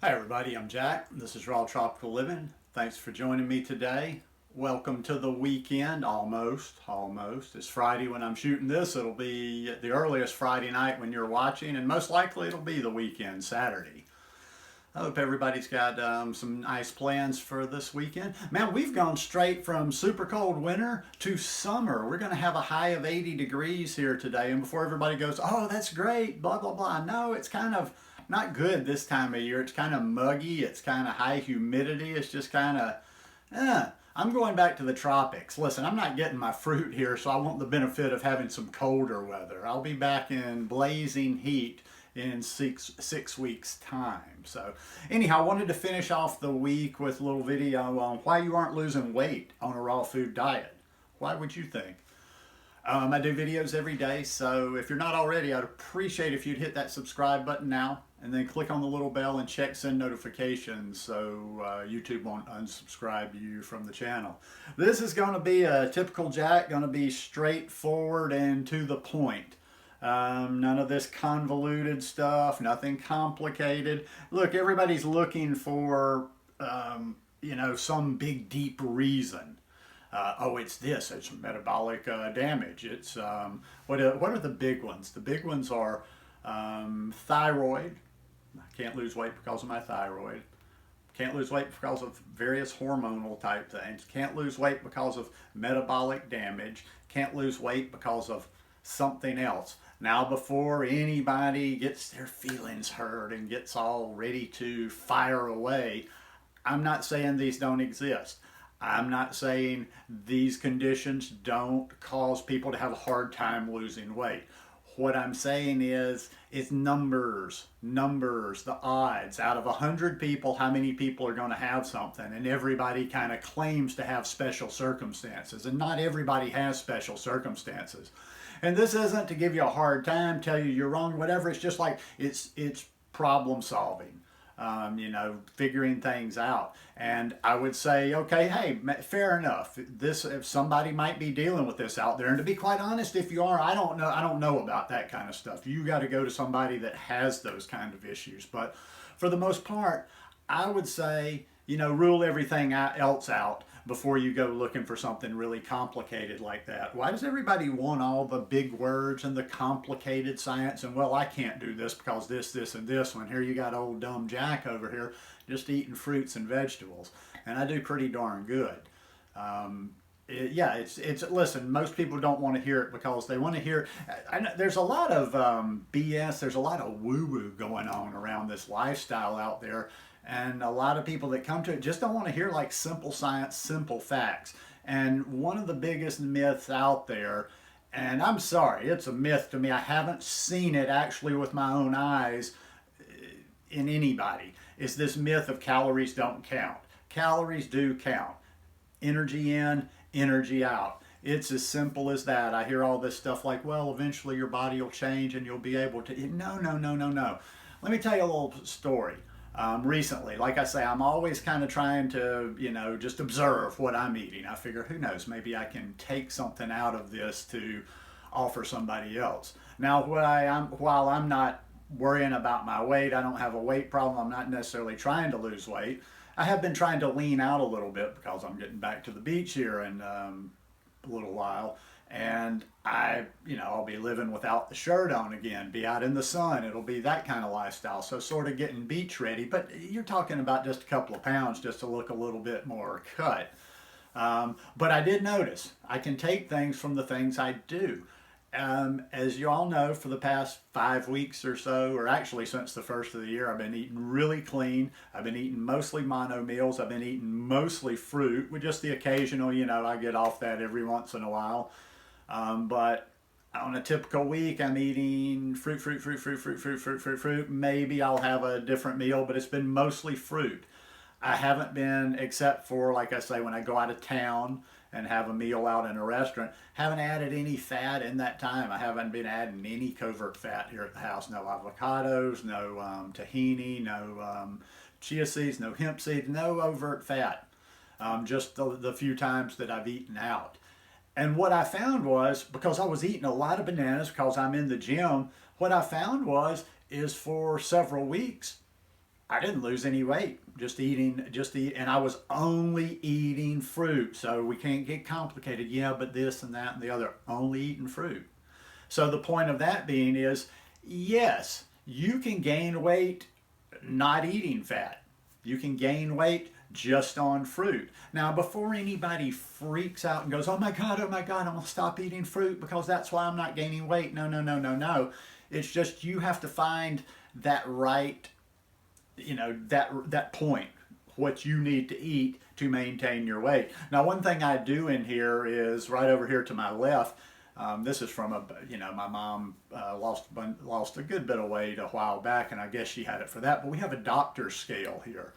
Hi everybody, I'm Jack. This is Raw Tropical Living. Thanks for joining me today. Welcome to the weekend, almost. It's Friday when I'm shooting this. It'll be the earliest Friday night when you're watching, and most likely it'll be the weekend, Saturday. I hope everybody's got some nice plans for this weekend. Man, we've gone straight from super cold winter to summer. We're going to have a high of 80 degrees here today. And before everybody goes, oh, that's great, blah, blah, blah. No, it's kind of not good this time of year. It's kind of muggy. It's kind of high humidity. It's just kind of, I'm going back to the tropics. Listen, I'm not getting my fruit here, so I want the benefit of having some colder weather. I'll be back in blazing heat in six weeks time. So anyhow, I wanted to finish off the week with a little video on why you aren't losing weight on a raw food diet. Why would you think? I do videos every day, so if you're not already, I'd appreciate if you'd hit that subscribe button now and then click on the little bell and check send notifications so YouTube won't unsubscribe you from the channel. This is going to be a typical Jack, going to be straightforward and to the point. None of this convoluted stuff, nothing complicated. Look, everybody's looking for, some big deep reason. Oh, it's this, it's metabolic damage. It's, what are the big ones? The big ones are thyroid. I can't lose weight because of my thyroid. Can't lose weight because of various hormonal type things. Can't lose weight because of metabolic damage. Can't lose weight because of something else. Now, before anybody gets their feelings hurt and gets all ready to fire away, I'm not saying these don't exist. I'm not saying these conditions don't cause people to have a hard time losing weight. What I'm saying is, it's numbers, the odds. Out of 100 people, how many people are going to have something? And everybody kind of claims to have special circumstances. And not everybody has special circumstances. And this isn't to give you a hard time, tell you you're wrong, whatever. It's just like, it's problem solving. Figuring things out. And I would say, okay, hey, fair enough. If somebody might be dealing with this out there, and to be quite honest, if you are, I don't know about that kind of stuff. You got to go to somebody that has those kind of issues. But for the most part, I would say, rule everything else out before you go looking for something really complicated like that. Why does everybody want all the big words and the complicated science? And well, I can't do this because this, and this one. Here you got old dumb Jack over here just eating fruits and vegetables. And I do pretty darn good. Listen, most people don't want to hear it because they want to hear, there's a lot of BS, there's a lot of woo-woo going on around this lifestyle out there. And a lot of people that come to it just don't want to hear like simple science, simple facts. And one of the biggest myths out there, and I'm sorry, it's a myth to me, I haven't seen it actually with my own eyes in anybody, is this myth of calories don't count. Calories do count. Energy in, energy out. It's as simple as that. I hear all this stuff like, well, eventually your body will change and you'll be able to. No. Let me tell you a little story. Recently, like I say, I'm always kind of trying to, just observe what I'm eating. I figure, who knows, maybe I can take something out of this to offer somebody else. Now, while I'm not worrying about my weight, I don't have a weight problem, I'm not necessarily trying to lose weight. I have been trying to lean out a little bit because I'm getting back to the beach here in a little while. And I'll be living without the shirt on again, be out in the sun. It'll be that kind of lifestyle. So sort of getting beach ready, but you're talking about just a couple of pounds just to look a little bit more cut. But I did notice I can take things from the things I do. As you all know, for the past 5 weeks or so, or actually since the first of the year, I've been eating really clean. I've been eating mostly mono meals. I've been eating mostly fruit with just the occasional, I get off that every once in a while. But on a typical week, I'm eating fruit. Maybe I'll have a different meal, but it's been mostly fruit. I haven't been, except for, like I say, when I go out of town and have a meal out in a restaurant, haven't added any fat in that time. I haven't been adding any covert fat here at the house. No avocados, no tahini, no chia seeds, no hemp seeds, no overt fat. Just the few times that I've eaten out. And what I found was, because I was eating a lot of bananas because I'm in the gym, what I found is for several weeks, I didn't lose any weight, and I was only eating fruit. So we can't get complicated, but this and that and the other, only eating fruit. So the point of that being is, yes, you can gain weight not eating fat. You can gain weight just on fruit. Now, before anybody freaks out and goes, oh my God, I'm going to stop eating fruit because that's why I'm not gaining weight. No, no, no, no, no. It's just you have to find that right, that point, what you need to eat to maintain your weight. Now, one thing I do in here is right over here to my left. This is from my mom lost a good bit of weight a while back, and I guess she had it for that. But we have a doctor's scale here.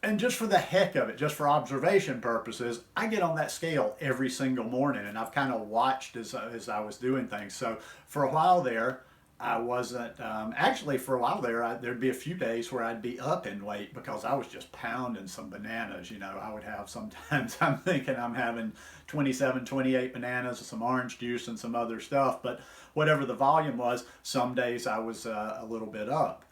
And just for the heck of it, just for observation purposes, I get on that scale every single morning, and I've kind of watched as I was doing things. So for a while there, I wasn't, actually for a while there, there'd be a few days where I'd be up in weight because I was just pounding some bananas. I would have sometimes, I'm thinking I'm having 27, 28 bananas with some orange juice and some other stuff. But whatever the volume was, some days I was a little bit up.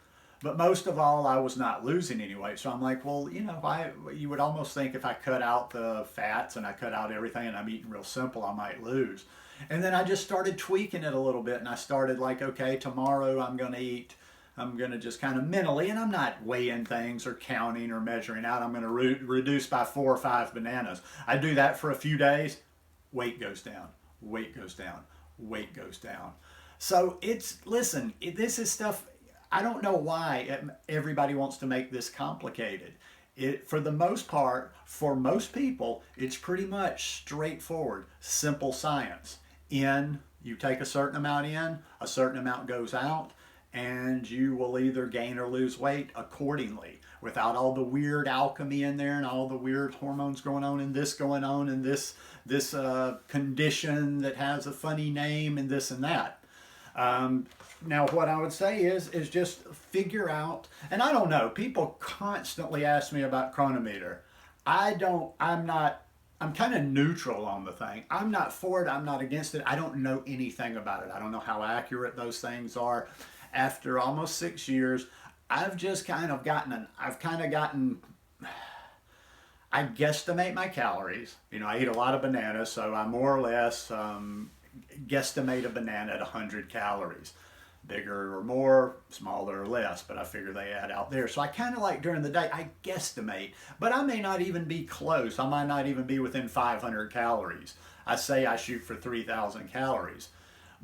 But most of all, I was not losing any weight. So I'm like, well, you would almost think if I cut out the fats and I cut out everything and I'm eating real simple, I might lose. And then I just started tweaking it a little bit, and I started like, okay, tomorrow I'm going to just kind of mentally, and I'm not weighing things or counting or measuring out. I'm going to reduce by 4 or 5 bananas. I do that for a few days. Weight goes down, weight goes down, weight goes down. So listen, this is stuff. I don't know why everybody wants to make this complicated. For the most part, for most people, it's pretty much straightforward, simple science. You take a certain amount in, a certain amount goes out, and you will either gain or lose weight accordingly, without all the weird alchemy in there and all the weird hormones going on and this this condition that has a funny name and this and that. Now, what I would say is just figure out, and I don't know, people constantly ask me about chronometer. I'm kind of neutral on the thing. I'm not for it, I'm not against it. I don't know anything about it. I don't know how accurate those things are. After almost 6 years, I've just kind of gotten, I guesstimate my calories. I eat a lot of bananas, so I more or less guesstimate a banana at 100 calories. Bigger or more, smaller or less, but I figure they add out there. So I kind of like during the day, I guesstimate, but I may not even be close. I might not even be within 500 calories. I say I shoot for 3,000 calories,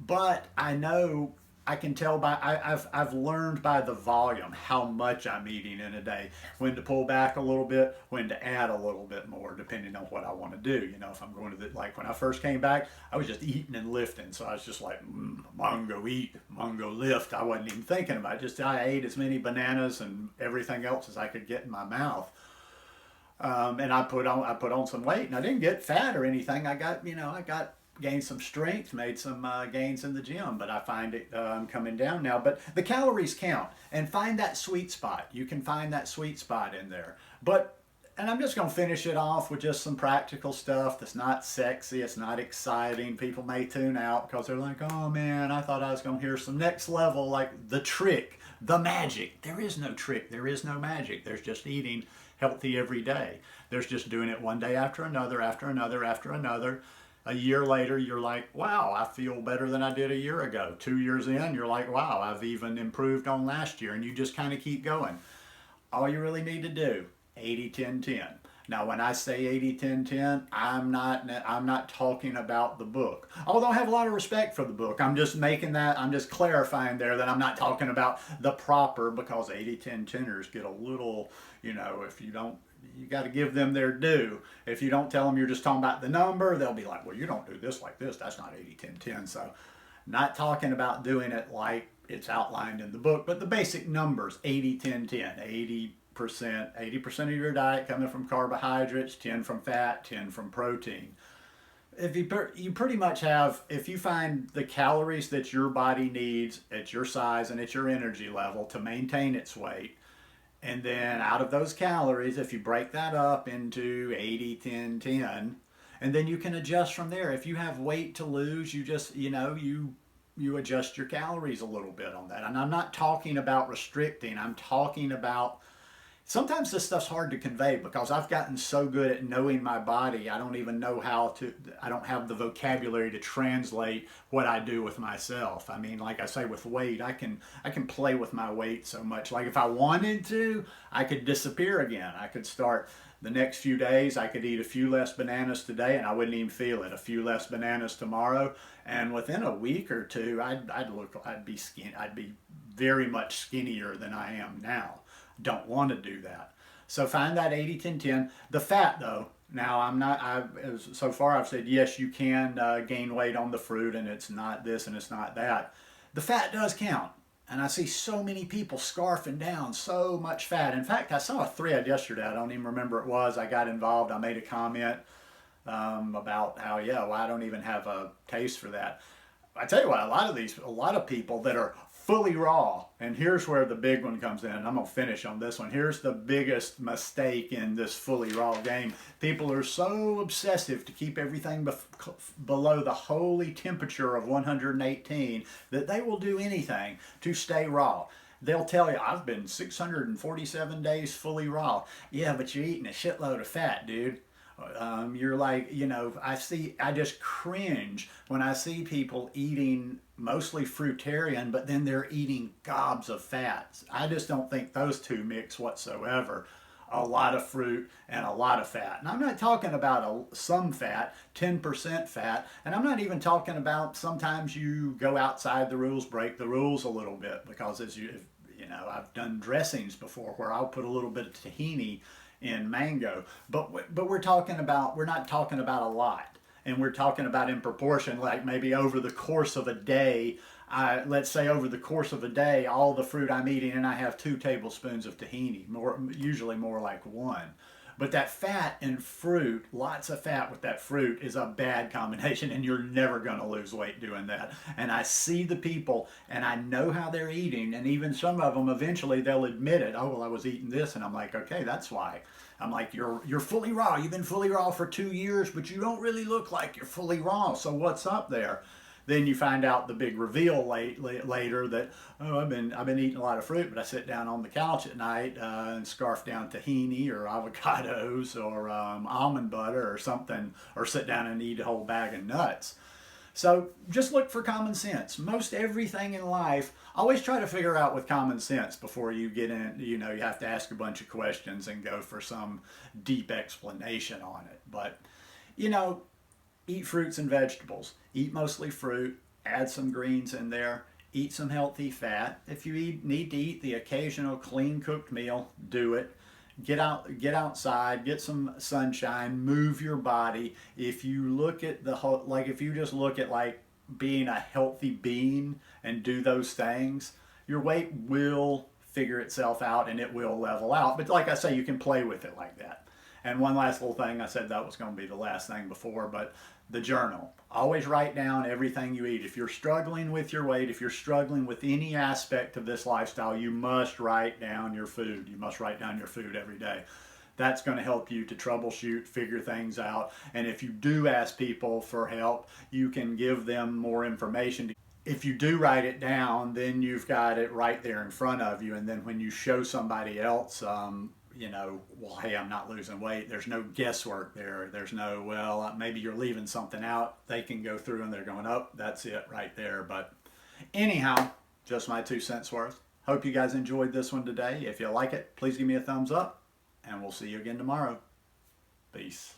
but I know I can tell I've learned by the volume how much I'm eating in a day, when to pull back a little bit, when to add a little bit more, depending on what I want to do. If I'm going to like when I first came back, I was just eating and lifting. So I was just like, Mongo eat, Mongo lift. I wasn't even thinking about it. I ate as many bananas and everything else as I could get in my mouth. And I put on some weight, and I didn't get fat or anything. I got gained some strength, made some gains in the gym, but I find it coming down now. But the calories count, and find that sweet spot. You can find that sweet spot in there. And I'm just going to finish it off with just some practical stuff that's not sexy, it's not exciting. People may tune out because they're like, oh man, I thought I was going to hear some next level, like the trick, the magic. There is no trick, there is no magic. There's just eating healthy every day. There's just doing it one day after another, after another, after another. A year later, you're like, wow, I feel better than I did a year ago. 2 years in, you're like, wow, I've even improved on last year. And you just kind of keep going. All you really need to do, 80-10-10. Now, when I say 80-10-10, I'm not talking about the book. Although I have a lot of respect for the book. I'm just clarifying there that I'm not talking about the proper, because 80-10-10ers get a little, if you don't, you got to give them their due. If you don't tell them you're just talking about the number, they'll be like, well, you don't do this like this. That's not 80-10-10. So not talking about doing it like it's outlined in the book, but the basic numbers, 80-10-10. 80% of your diet coming from carbohydrates, 10 from fat, 10 from protein. If you pretty much have, if you find the calories that your body needs at your size and at your energy level to maintain its weight, and then out of those calories, if you break that up into 80-10-10, and then you can adjust from there. If you have weight to lose, you just, you you adjust your calories a little bit on that. And I'm not talking about restricting. I'm talking about sometimes this stuff's hard to convey because I've gotten so good at knowing my body. I don't even know how to, I don't have the vocabulary to translate what I do with myself. I mean, like I say with weight, I can play with my weight so much. Like if I wanted to, I could disappear again. I could start the next few days, I could eat a few less bananas today and I wouldn't even feel it. A few less bananas tomorrow, and within a week or two, I'd be skinny. I'd be very much skinnier than I am now. Don't want to do that. So find that 80-10-10. The fat though, now so far I've said yes, you can gain weight on the fruit and it's not this and it's not that. The fat does count. And I see so many people scarfing down so much fat. In fact, I saw a thread yesterday. I don't even remember what it was. I got involved. I made a comment about how, yeah, well, I don't even have a taste for that. I tell you what, a lot of people that are fully raw, and here's where the big one comes in. I'm gonna finish on this one. Here's the biggest mistake in this fully raw game. People are so obsessive to keep everything below the holy temperature of 118 that they will do anything to stay raw. They'll tell you, I've been 647 days fully raw. Yeah, but you're eating a shitload of fat, dude. You're like, I just cringe when I see people eating mostly fruitarian, but then they're eating gobs of fats. I just don't think those two mix whatsoever. A lot of fruit and a lot of fat. And I'm not talking about some fat, 10% fat, and I'm not even talking about sometimes you go outside the rules, break the rules a little bit, because I've done dressings before where I'll put a little bit of tahini in mango, but we're not talking about a lot, and we're talking about in proportion, like maybe over the course of a day. Let's say over the course of a day, all the fruit I'm eating, and I have 2 tablespoons of tahini, usually more like 1. But that fat and fruit, lots of fat with that fruit, is a bad combination, and you're never going to lose weight doing that. And I see the people, and I know how they're eating, and even some of them, eventually, they'll admit it. Oh, well, I was eating this, and I'm like, okay, that's why. I'm like, you're fully raw. You've been fully raw for 2 years, but you don't really look like you're fully raw, so what's up there? Then you find out the big reveal later that, oh, I've been eating a lot of fruit, but I sit down on the couch at night and scarf down tahini or avocados or almond butter or something, or sit down and eat a whole bag of nuts. So just look for common sense. Most everything in life, always try to figure out with common sense before you get in. You have to ask a bunch of questions and go for some deep explanation on it. But, eat fruits and vegetables. Eat mostly fruit. Add some greens in there. Eat some healthy fat. If you need to eat the occasional clean cooked meal, do it. Get outside, get some sunshine, move your body. If you look at if you just look at like being a healthy being and do those things, your weight will figure itself out and it will level out. But like I say, you can play with it like that. And one last little thing, I said that was going to be the last thing before, but the journal. Always write down everything you eat. If you're struggling with your weight, if you're struggling with any aspect of this lifestyle, you must write down your food. You must write down your food every day. That's going to help you to troubleshoot, figure things out. And if you do ask people for help, you can give them more information. If you do write it down, then you've got it right there in front of you. And then when you show somebody else, well, hey, I'm not losing weight. There's no guesswork there. There's no, well, maybe you're leaving something out. They can go through and they're going, oh, that's it right there. But anyhow, just my 2 cents worth. Hope you guys enjoyed this one today. If you like it, please give me a thumbs up, and we'll see you again tomorrow. Peace.